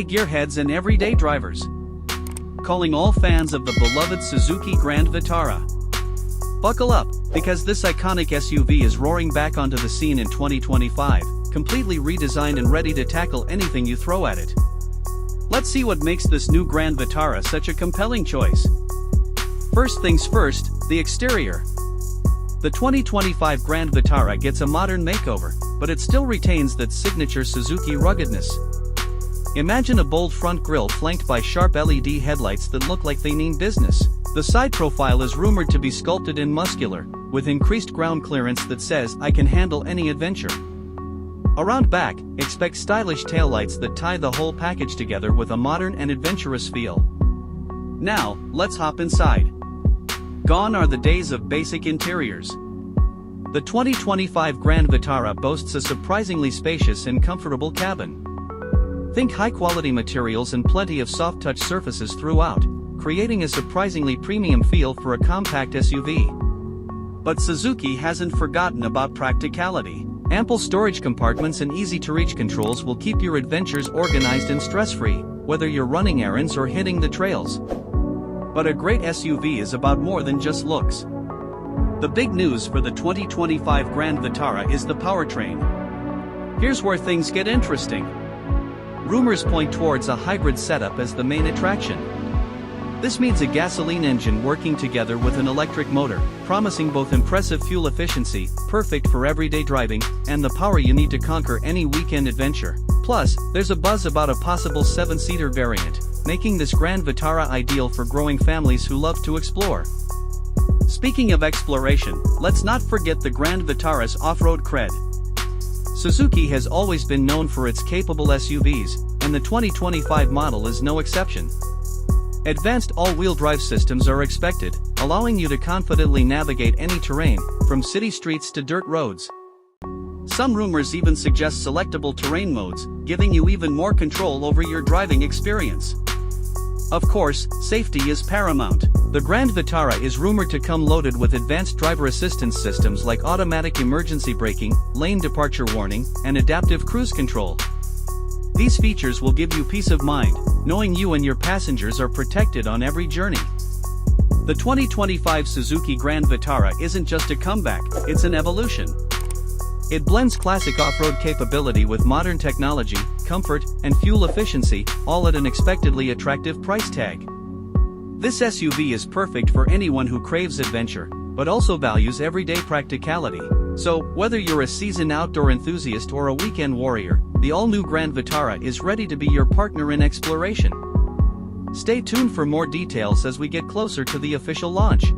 Hey gearheads and everyday drivers. Calling all fans of the beloved Suzuki Grand Vitara. Buckle up, because this iconic SUV is roaring back onto the scene in 2025, completely redesigned and ready to tackle anything you throw at it. Let's see what makes this new Grand Vitara such a compelling choice. First things first, the exterior. The 2025 Grand Vitara gets a modern makeover, but it still retains that signature Suzuki ruggedness. Imagine a bold front grille flanked by sharp LED headlights that look like they mean business. The side profile is rumored to be sculpted in muscular, with increased ground clearance that says, "I can handle any adventure." Around back, expect stylish taillights that tie the whole package together with a modern and adventurous feel. Now, let's hop inside. Gone are the days of basic interiors. The 2025 Grand Vitara boasts a surprisingly spacious and comfortable cabin. Think high-quality materials and plenty of soft-touch surfaces throughout, creating a surprisingly premium feel for a compact SUV. But Suzuki hasn't forgotten about practicality. Ample storage compartments and easy-to-reach controls will keep your adventures organized and stress-free, whether you're running errands or hitting the trails. But a great SUV is about more than just looks. The big news for the 2025 Grand Vitara is the powertrain. Here's where things get interesting. Rumors point towards a hybrid setup as the main attraction. This means a gasoline engine working together with an electric motor, promising both impressive fuel efficiency, perfect for everyday driving, and the power you need to conquer any weekend adventure. Plus, there's a buzz about a possible 7-seater variant, making this Grand Vitara ideal for growing families who love to explore. Speaking of exploration, let's not forget the Grand Vitara's off-road cred. Suzuki has always been known for its capable SUVs, and the 2025 model is no exception. Advanced all-wheel drive systems are expected, allowing you to confidently navigate any terrain, from city streets to dirt roads. Some rumors even suggest selectable terrain modes, giving you even more control over your driving experience. Of course, safety is paramount. The Grand Vitara is rumored to come loaded with advanced driver assistance systems like automatic emergency braking, lane departure warning, and adaptive cruise control. These features will give you peace of mind, knowing you and your passengers are protected on every journey. The 2025 Suzuki Grand Vitara isn't just a comeback, it's an evolution. It blends classic off-road capability with modern technology, comfort, and fuel efficiency, all at an expectedly attractive price tag. This SUV is perfect for anyone who craves adventure, but also values everyday practicality. So, whether you're a seasoned outdoor enthusiast or a weekend warrior, the all-new Grand Vitara is ready to be your partner in exploration. Stay tuned for more details as we get closer to the official launch.